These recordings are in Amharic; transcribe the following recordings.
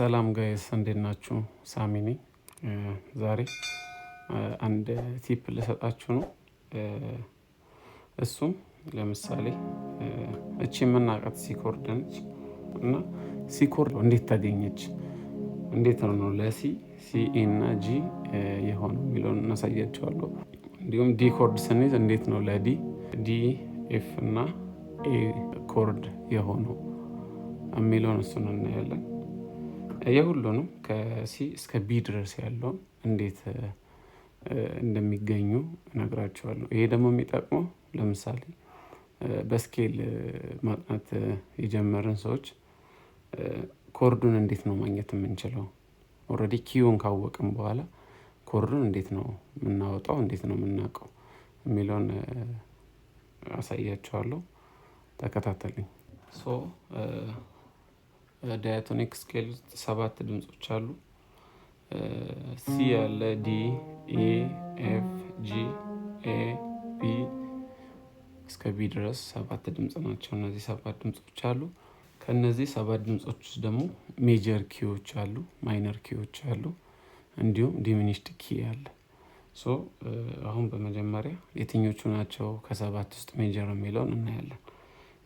ሰላም ጋይስ እንዴት ናችሁ? ሳሚ ነኝ። ዛሬ አንድ ቲፕ ልሰጣችሁ ነው። እሱም ለምሳሌ እቺ የምናውቃት ሲኮርድ ነች እና ሲኮርድ እንዴት ታገኘች? እንዴት ነው ለሲ ሲ እና ጂ የሆነው የሚለውን እናሳያቸዋለሁ። እንዲሁም ዲ ኮርድ ስንይዝ እንዴት ነው ለዲ ዲ ኤፍ እና ኤ ኮርድ የሆነው የሚለውን እሱን እናያለን። የሁሉንም ከሲ እስከ ቢ ድረስ ያለውን እንዴት እንደሚገኙ እነግራቸዋለሁ። ይሄ ደግሞ የሚጠቅመው ለምሳሌ በስኬል ማጥናት የጀመርን ሰዎች ኮርዱን እንዴት ነው ማግኘት የምንችለው? ኦልሬዲ ኪውን ካወቅን በኋላ ኮርዱን እንዴት ነው የምናወጣው፣ እንዴት ነው የምናውቀው የሚለውን አሳያቸዋለሁ። ተከታተልኝ። ዳያቶኒክ ስኬል ውስጥ 7 ድምጾች አሉ። ሲ ያለ፣ ዲ፣ ኤ፣ ኤፍ፣ ጂ፣ ኤ፣ ቢ እስከ ቢ ድረስ 7 ድምጽ ናቸው። እነዚህ 7 ድምጾች አሉ። ከነዚህ 7 ድምጾች ውስጥ ደግሞ ሜጀር ኪዎች አሉ፣ ማይነር ኪዎች አሉ፣ እንዲሁም ዲሚኒሽድ ኪ አለ። አሁን በመጀመሪያ የትኞቹ ናቸው ከ7 ውስጥ ሜጀር የሚለውን እናያለን።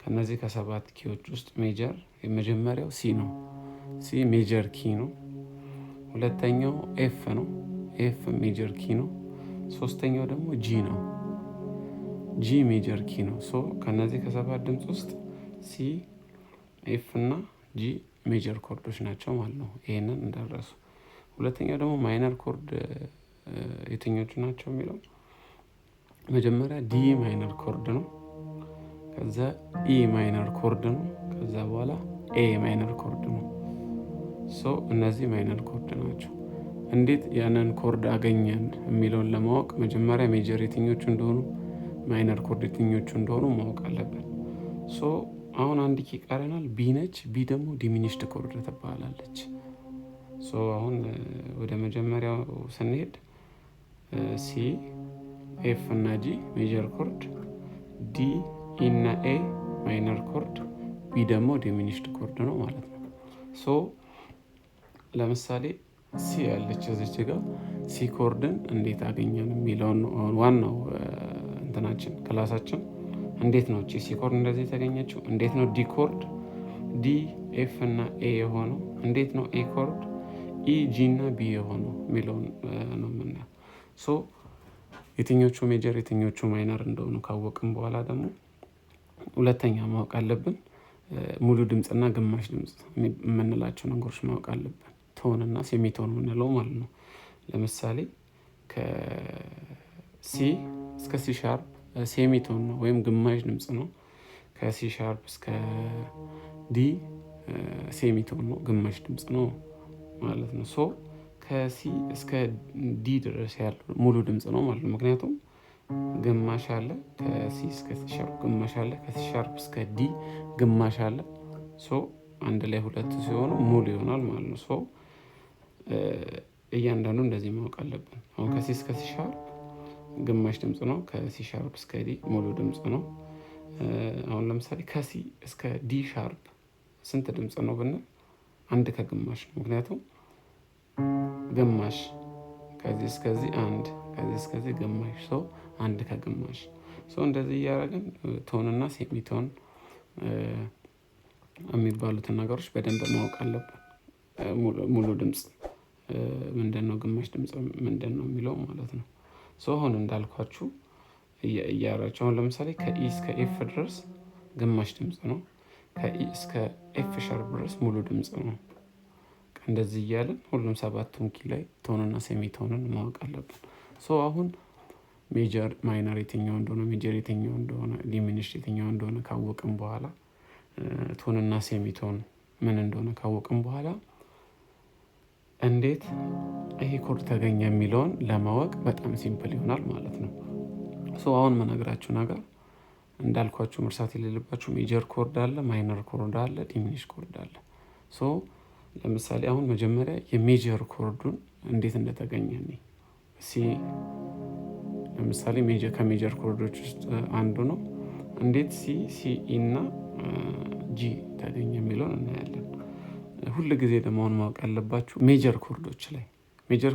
ከነዚህ ከ7 ኪዎች ውስጥ ሜጀር የመጀመሪያው ሲ ነው። ሲ ሜጀር ኪ ነው። ሁለተኛው ኤፍ ነው። ኤፍ ሜጀር ኪ ነው። ሶስተኛው ደግሞ ጂ ነው። ጂ ሜጀር ኪ ነው። ከነዚህ ከ7 ድምፅ ውስጥ ሲ፣ ኤፍ እና ጂ ሜጀር ኮርዶች ናቸው ማለት ነው። ይሄንን እንዳረሱ። ሁለተኛው ደግሞ ማይነር ኮርድ የትኞቹ ናቸው የሚለው መጀመሪያ ዲ ማይነር ኮርድ ነው። ከዛ ኢ ማይነር ኮርድ ነው። ከዛ በኋላ ኤ ማይነር ኮርድ ነው። እነዚህ ማይነር ኮርድ ናቸው። እንዴት ያንን ኮርድ አገኘን የሚለውን ለማወቅ መጀመሪያ ሜጀር የትኞቹ እንደሆኑ፣ ማይነር ኮርድ የትኞቹ እንደሆኑ ማወቅ አለብን። አሁን አንድ ኪ ቀረናል። ቢ ነች። ቢ ደግሞ ዲሚኒሽድ ኮርድ ትባላለች። አሁን ወደ መጀመሪያው ስንሄድ ሲ፣ ኤፍ እና ጂ ሜጀር ኮርድ፣ ዲ፣ ኢ እና ኤ ማይነር ኮርድ፣ ቢ ደግሞ ዲሚኒሽድ ኮርድ ነው ማለት ነው። ለምሳሌ ሲ ያለች እዚች ጋር ሲ ኮርድን እንዴት አገኘን የሚለውን ዋናው እንትናችን ክላሳችን እንዴት ነው ሲ ኮርድ እንደዚህ የተገኘችው? እንዴት ነው ዲ ኮርድ ዲ፣ ኤፍ እና ኤ የሆነው? እንዴት ነው ኤ ኮርድ ኢ፣ ጂ እና ቢ የሆነው የሚለውን ነው የምናየው። የትኞቹ ሜጀር የትኞቹ ማይነር እንደሆኑ ካወቅን በኋላ ደግሞ ሁለተኛ ማወቅ አለብን ሙሉ ድምፅና ግማሽ ድምፅ የምንላቸው ነገሮች ማወቅ አለብን። ቶን እና ሴሚቶን የምንለው ማለት ነው። ለምሳሌ ከሲ እስከ ሲ ሻርፕ ሴሚቶን ነው ወይም ግማሽ ድምፅ ነው። ከሲ ሻርፕ እስከ ዲ ሴሚቶን ነው፣ ግማሽ ድምፅ ነው ማለት ነው። ከሲ እስከ ዲ ድረስ ያለው ሙሉ ድምፅ ነው ማለት ነው። ምክንያቱም ግማሽ አለ፣ ከሲ እስከ ሲ ሻርፕ ግማሽ አለ፣ ከሲ ሻርፕ እስከ ዲ ግማሽ አለ። አንድ ላይ ሁለቱ ሲሆኑ ሙሉ ይሆናል ማለት ነው። እያንዳንዱ እንደዚህ ማወቅ አለብን። አሁን ከሲ እስከ ሲ ሻርፕ ግማሽ ድምፅ ነው፣ ከሲ ሻርፕ እስከ ዲ ሙሉ ድምፅ ነው። አሁን ለምሳሌ ከሲ እስከ ዲ ሻርፕ ስንት ድምፅ ነው ብንል አንድ ከግማሽ ነው። ምክንያቱም ግማሽ ከዚህ እስከዚህ አንድ፣ ከዚህ እስከዚህ ግማሽ፣ አንድ ከግማሽ። እንደዚህ እያደረግን ቶንና ሴሚቶን የሚባሉትን ነገሮች በደንብ ማወቅ አለብን። ሙሉ ድምፅ ምንድን ነው፣ ግማሽ ድምፅ ምንድን ነው የሚለው ማለት ነው። አሁን እንዳልኳችሁ እያራችሁ አሁን ለምሳሌ ከኢ እስከ ኤፍ ድረስ ግማሽ ድምፅ ነው። ከኢ እስከ ኤፍ ሻርፕ ድረስ ሙሉ ድምፅ ነው። እንደዚህ እያለን ሁሉም 7ቱም ኪ ላይ ቶንና ሴሚቶንን ማወቅ አለብን። አሁን ሜጀር ማይነር የትኛው እንደሆነ፣ ሜጀር የትኛው እንደሆነ፣ ዲሚኒሽድ የትኛው እንደሆነ ካወቅን በኋላ ቶንና ሴሚቶን ምን እንደሆነ ካወቅን በኋላ እንዴት ይሄ ኮርድ ተገኘ የሚለውን ለማወቅ በጣም ሲምፕል ይሆናል ማለት ነው። አሁን መነግራችሁ ነገር እንዳልኳችሁ መርሳት የሌለባችሁ ሜጀር ኮርድ አለ፣ ማይነር ኮርድ አለ፣ ዲሚኒሽ ኮርድ አለ። ለምሳሌ አሁን መጀመሪያ የሜጀር ኮርዱን እንዴት እንደተገኘ ሲ ለምሳሌ ከሜጀር ኮርዶች ውስጥ አንዱ ነው። እንዴት ሲ፣ ኢ እና ጂ ተገኘ የሚለውን እናያለን። ሁል ጊዜ ደግሞ ማወቅ ያለባችሁ ሜጀር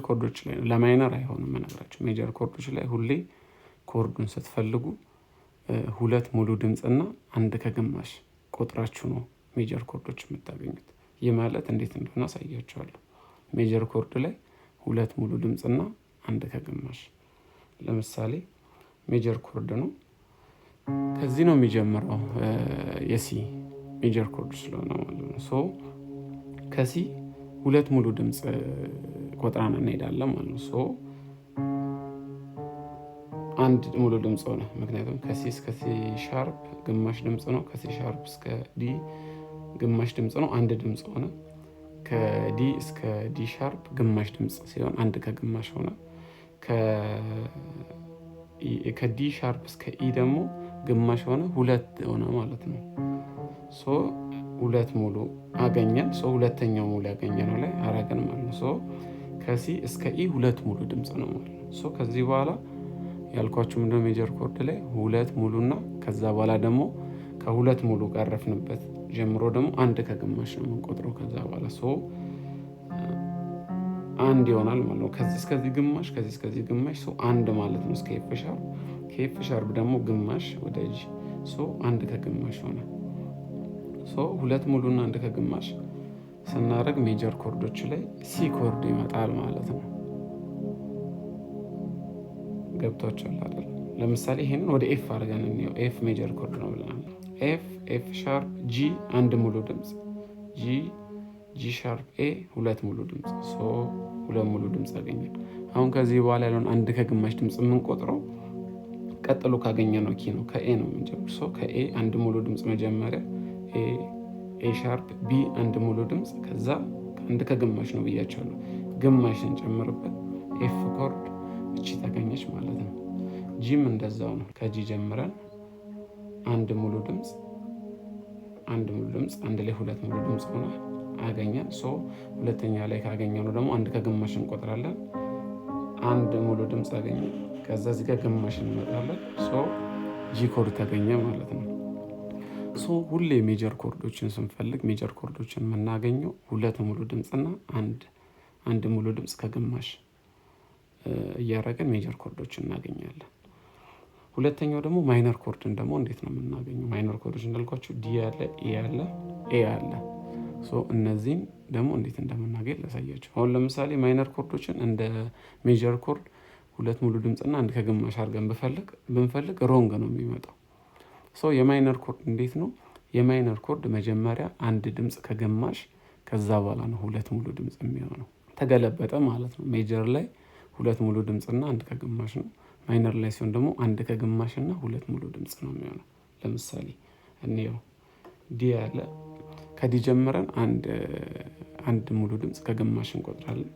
ኮርዶች ላይ ለማይነር አይሆንም የምነግራችሁ። ሜጀር ኮርዶች ላይ ሁሌ ኮርዱን ስትፈልጉ 2 ሙሉ ድምፅና 1 ከግማሽ ቆጥራችሁ ነው ሜጀር ኮርዶች የምታገኙት። ይህ ማለት እንዴት እንደሆነ አሳያችኋለሁ። ሜጀር ኮርድ ላይ 2 ሙሉ ድምፅና 1 ከግማሽ። ለምሳሌ ሜጀር ኮርድ ነው፣ ከዚህ ነው የሚጀምረው። የሲ ሜጀር ኮርድ ስለሆነ ማለት ነው። ሶ ከሲ 2 ሙሉ ድምፅ ቆጥራን እንሄዳለን ማለት ነው። ሶ 1 ሙሉ ድምፅ ሆነ፣ ምክንያቱም ከሲ እስከ ሲ ሻርፕ ግማሽ ድምፅ ነው። ከሲ ሻርፕ እስከ ዲ ግማሽ ድምፅ ነው፣ 1 ድምፅ ሆነ። ከዲ እስከ ዲ ሻርፕ ግማሽ ድምፅ ሲሆን 1 ከግማሽ ሆነ። ከዲ ሻርፕ እስከ ኢ ደግሞ ግማሽ ሆነ፣ 2 ሆነ ማለት ነው። ሶ 2 ሙሉ አገኘን። ሶ ሁለተኛው ሙሉ ያገኘነው ላይ አረገን ማለት ነው። ሶ ከሲ እስከ ኢ 2 ሙሉ ድምፅ ነው ማለት ነው። ሶ ከዚህ በኋላ ያልኳችሁ ምንድነው ሜጀር ኮርድ ላይ 2 ሙሉና ከዛ በኋላ ደግሞ ከ2 ሙሉ ቀረፍንበት ጀምሮ ደግሞ 1 ከግማሽ ነው የምንቆጥረው። ከዛ በኋላ ሶ 1 ይሆናል ማለት ነው። ከዚህ እስከዚህ ግማሽ፣ ከዚህ እስከዚህ ግማሽ ሶ 1 ማለት ነው። እስከ ኤፍ ሻርፕ፣ ከኤፍ ሻርፕ ደግሞ ግማሽ ወደ ጂ ሶ 1 ከግማሽ ሆነ። ሶ 2 ሙሉና 1 ከግማሽ ስናደርግ ሜጀር ኮርዶች ላይ ሲ ኮርድ ይመጣል ማለት ነው። ገብቷችኋል አይደል? ለምሳሌ ይሄንን ወደ ኤፍ አድርገን እንየው። ኤፍ ሜጀር ኮርድ ነው ብለናል። ኤፍ ሻርፕ ጂ 1 ሙሉ ድምፅ፣ ጂ ሻርፕ ኤ 2 ሙሉ ድምፅ። ሶ 2 ሙሉ ድምፅ አገኘን። አሁን ከዚህ በኋላ ያለውን 1 ከግማሽ ድምፅ የምንቆጥረው ቀጥሎ ካገኘነው ኪ ነው፣ ከኤ ነው የምንጀምር። ሶ ከኤ 1 ሙሉ ድምፅ መጀመሪያ ኤ ሻርፕ ቢ 1 ሙሉ ድምፅ፣ ከዛ 1 ከግማሽ ነው ብያቸዋለሁ። ግማሽ እንጨምርበት ኤፍ ኮርድ እቺ ተገኘች ማለት ነው። ጂም እንደዛው ነው። ከጂ ጀምረን 1 ሙሉ ድምፅ፣ 1 ሙሉ ድምፅ፣ 1 ላይ 2 ሙሉ ድምፅ ሆነ አገኘን። ሶ ሁለተኛ ላይ ካገኘነው ደግሞ 1 ከግማሽ እንቆጥራለን። 1 ሙሉ ድምፅ አገኘን። ከዛ እዚህ ጋር ግማሽ እንመጣለን። ሶ ጂ ኮርድ ተገኘ ማለት ነው። ሶ ሁሌ ሜጀር ኮርዶችን ስንፈልግ ሜጀር ኮርዶችን የምናገኘው 2 ሙሉ ድምፅና 1 ሙሉ ድምፅ ከግማሽ እያደረገን ሜጀር ኮርዶችን እናገኛለን። ሁለተኛው ደግሞ ማይነር ኮርድን ደግሞ እንዴት ነው የምናገኘው? ማይነር ኮርዶች እንዳልኳቸው ዲ ያለ፣ ኤ ያለ፣ ኤ ያለ። ሶ እነዚህን ደግሞ እንዴት እንደምናገኝ ላሳያቸው። አሁን ለምሳሌ ማይነር ኮርዶችን እንደ ሜጀር ኮርድ 2 ሙሉ ድምፅና 1 ከግማሽ አድርገን ብንፈልግ ሮንግ ነው የሚመጣው። ሶ የማይነር ኮርድ እንዴት ነው? የማይነር ኮርድ መጀመሪያ 1 ድምፅ ከግማሽ፣ ከዛ በኋላ ነው 2 ሙሉ ድምፅ የሚሆነው። ተገለበጠ ማለት ነው። ሜጀር ላይ 2 ሙሉ ድምፅና 1 ከግማሽ ነው። ማይነር ላይ ሲሆን ደግሞ 1 ከግማሽ እና 2 ሙሉ ድምፅ ነው የሚሆነው። ለምሳሌ እንየው። ዲ ያለ፣ ከዲ ጀምረን 1 ሙሉ ድምፅ ከግማሽ እንቆጥራለን።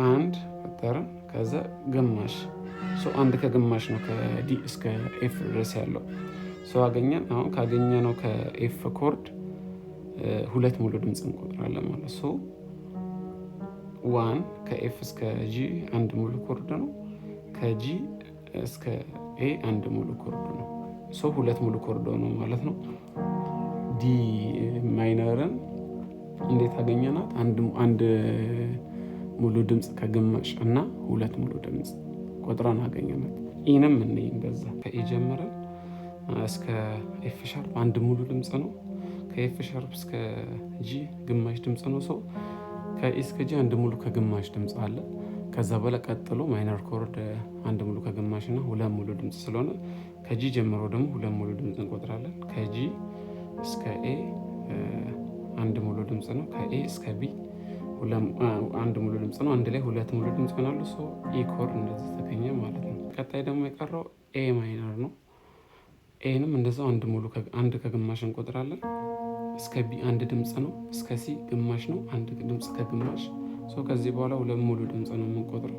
1 ቆጠርን፣ ከዛ ግማሽ። ሶ 1 ከግማሽ ነው ከዲ እስከ ኤፍ ድረስ ያለው። ሶ አገኘን። አሁን ካገኘነው ከኤፍ ኮርድ 2 ሙሉ ድምፅ እንቆጥራለን ማለት ሶ 1 ከኤፍ እስከ ጂ 1 ሙሉ ኮርድ ነው። ከጂ እስከ ኤ 1 ሙሉ ኮርድ ነው። ሶ 2 ሙሉ ኮርድ ነው ማለት ነው። ዲ ማይነርን እንዴት አገኘናት? 1 ሙሉ ድምፅ ከግማሽ እና 2 ሙሉ ድምፅ ቆጥረን አገኘናት። ኢንም እንይ እንደዛ። ከኤ ጀምረን እስከ ኤፍ ሻርፕ 1 ሙሉ ድምፅ ነው። ከኤፍ ሻርፕ እስከ ጂ ግማሽ ድምፅ ነው። ሰው ከኤ እስከ ጂ 1 ሙሉ ከግማሽ ድምፅ አለ። ከዛ በኋላ ቀጥሎ ማይነር ኮርድ 1 ሙሉ ከግማሽ እና 2 ሙሉ ድምፅ ስለሆነ ከጂ ጀምሮ ደግሞ 2 ሙሉ ድምፅ እንቆጥራለን። ከጂ እስከ ኤ 1 ሙሉ ድምፅ ነው። ከኤ እስከ ቢ 1 ሙሉ ድምፅ ነው። አንድ ላይ 2 ሙሉ ድምፅ ይሆናሉ። ሶ ኢ ኮርድ እንደዚህ ተገኘ ማለት ነው። ቀጣይ ደግሞ የቀረው ኤ ማይነር ነው። ኤንም እንደዛው 1 ከግማሽ እንቆጥራለን። እስከ ቢ 1 ድምፅ ነው። እስከ ሲ ግማሽ ነው። 1 ድምፅ ከግማሽ። ሶ ከዚህ በኋላ 2 ሙሉ ድምፅ ነው የምንቆጥረው።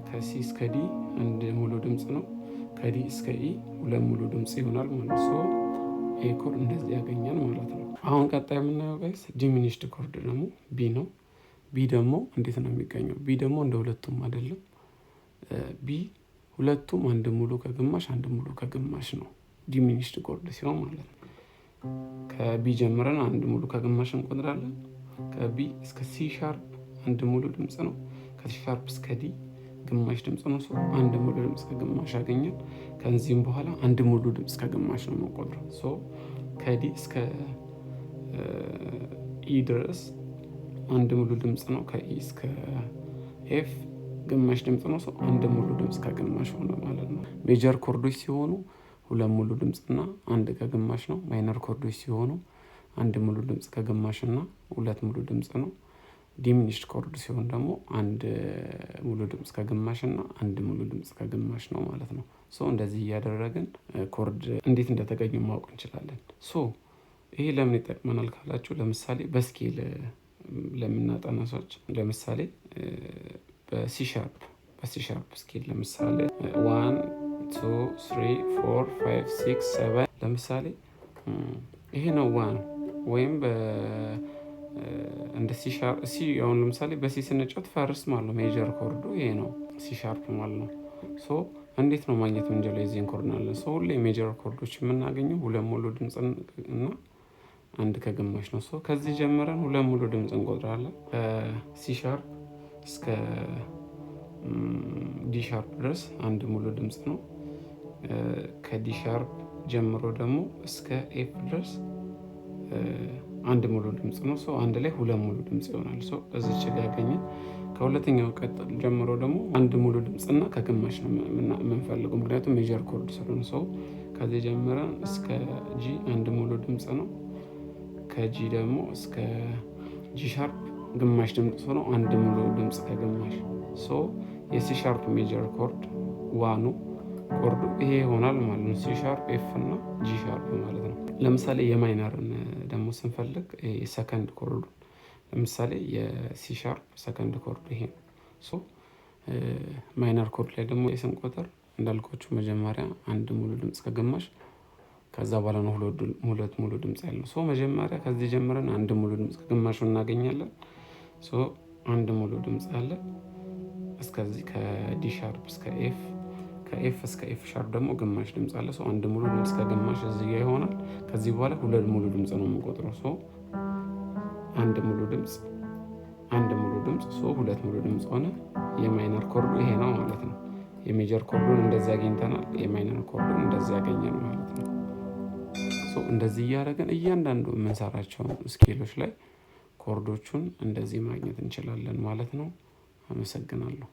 ከሲ እስከ ዲ 1 ሙሉ ድምፅ ነው። ከዲ እስከ ኢ 2 ሙሉ ድምፅ ይሆናል ማለት ሶ ኤ ኮርድ እንደዚህ ያገኛል ማለት ነው። አሁን ቀጣይ የምናየው ጋይስ ዲሚኒሽድ ኮርድ ደግሞ ቢ ነው። ቢ ደግሞ እንዴት ነው የሚገኘው? ቢ ደግሞ እንደ ሁለቱም አይደለም። ቢ ሁለቱም 1 ሙሉ ከግማሽ 1 ሙሉ ከግማሽ ነው ዲሚኒሽድ ኮርድ ሲሆን ማለት ነው። ከቢ ጀምረን አንድ ሙሉ ከግማሽ እንቆጥራለን። ከቢ እስከ ሲ ሻርፕ አንድ ሙሉ ድምፅ ነው። ከሲ ሻርፕ እስከ ዲ ግማሽ ድምፅ ነው። ሶ አንድ ሙሉ ድምፅ ከግማሽ ያገኛል። ከዚህም በኋላ አንድ ሙሉ ድምፅ ከግማሽ ነው የምንቆጥረው። ሶ ከዲ እስከ ኢ ድረስ አንድ ሙሉ ድምፅ ነው። ከኢ እስከ ኤፍ ግማሽ ድምፅ ነው። ሰው አንድ ሙሉ ድምፅ ከግማሽ ሆነ ማለት ነው። ሜጀር ኮርዶች ሲሆኑ ሁለት ሙሉ ድምፅና አንድ ከግማሽ ነው። ማይነር ኮርዶች ሲሆኑ አንድ ሙሉ ድምፅ ከግማሽ እና ሁለት ሙሉ ድምፅ ነው። ዲሚኒሽድ ኮርድ ሲሆን ደግሞ አንድ ሙሉ ድምፅ ከግማሽ እና አንድ ሙሉ ድምፅ ከግማሽ ነው ማለት ነው። ሶ እንደዚህ እያደረግን ኮርድ እንዴት እንደተገኙ ማወቅ እንችላለን። ሶ ይሄ ለምን ይጠቅመናል ካላችሁ፣ ለምሳሌ በስኬል ለምናጠና ሰዎች ለምሳሌ በሲ ሻርፕ ስኬል ለምሳሌ 1 2 3 4 5 6 7 ለምሳሌ ይሄ ነው 1 ወይም እንደ ሲ አሁን ለምሳሌ በሲ ስንጫወት ፈርስት ማለት ነው ሜጀር ኮርዱ ይሄ ነው ሲ ሻርፕ ማለት ነው። ሶ እንዴት ነው ማግኘት የምንችለው የዚህን ኮርድ ናለን? ሶ ሁሌ ሜጀር ኮርዶች የምናገኘው ሁለት ሙሉ ድምፅ እና አንድ ከግማሽ ነው። ሶ ከዚህ ጀምረን ሁለት ሙሉ ድምፅ እንቆጥራለን። ከሲ ሻርፕ እስከ ዲ ሻርፕ ድረስ አንድ ሙሉ ድምፅ ነው። ከዲ ሻርፕ ጀምሮ ደግሞ እስከ ኤፍ ድረስ አንድ ሙሉ ድምፅ ነው። ሰው አንድ ላይ ሁለት ሙሉ ድምፅ ይሆናል። ሰው እዚች ጋር ያገኘን። ከሁለተኛው ቀጥል ጀምሮ ደግሞ አንድ ሙሉ ድምፅና ከግማሽ ነው የምንፈልገው፣ ምክንያቱም ሜጀር ኮርድ ስለሆነ። ሰው ከዚህ ጀምረን እስከ ጂ አንድ ሙሉ ድምፅ ነው። ከጂ ደግሞ እስከ ጂ ሻርፕ ግማሽ ድምፅ ሆኖ አንድ ሙሉ ድምፅ ከግማሽ። ሶ የሲ ሻርፕ ሜጀር ኮርድ ዋኑ ኮርዱ ይሄ ይሆናል ማለት ነው። ሲ ሻርፕ ኤፍ እና ጂ ሻርፕ ማለት ነው። ለምሳሌ የማይነርን ደግሞ ስንፈልግ ሰከንድ ኮርዱ ለምሳሌ የሲ ሻርፕ ሰከንድ ኮርዱ ይሄ ነው። ሶ ማይነር ኮርድ ላይ ደግሞ ስንቆጥር እንዳልኳችሁ መጀመሪያ አንድ ሙሉ ድምፅ ከግማሽ፣ ከዛ በኋላ ነው ሁለት ሙሉ ድምፅ ያለው። ሶ መጀመሪያ ከዚህ ጀምረን አንድ ሙሉ ድምፅ ከግማሹ እናገኛለን። ሶ አንድ ሙሉ ድምፅ አለ እስከዚህ ከዲ ሻርፕ እስከ ኤፍ፣ ከኤፍ እስከ ኤፍ ሻርፕ ደግሞ ግማሽ ድምፅ አለ። ሶ አንድ ሙሉ ድምፅ ከግማሽ እዚህ ጋር ይሆናል። ከዚህ በኋላ ሁለት ሙሉ ድምፅ ነው የምንቆጥረው። ሶ አንድ ሙሉ ድምፅ፣ አንድ ሙሉ ድምፅ፣ ሶ ሁለት ሙሉ ድምፅ ሆነ። የማይነር ኮርዱ ይሄ ነው ማለት ነው። የሜጀር ኮርዱን እንደዚህ አግኝተናል። የማይነር ኮርዱን እንደዚህ ያገኘን ማለት ነው። ሶ እንደዚህ እያደረግን እያንዳንዱ የምንሰራቸውን ስኬሎች ላይ ኮርዶቹን እንደዚህ ማግኘት እንችላለን ማለት ነው። አመሰግናለሁ።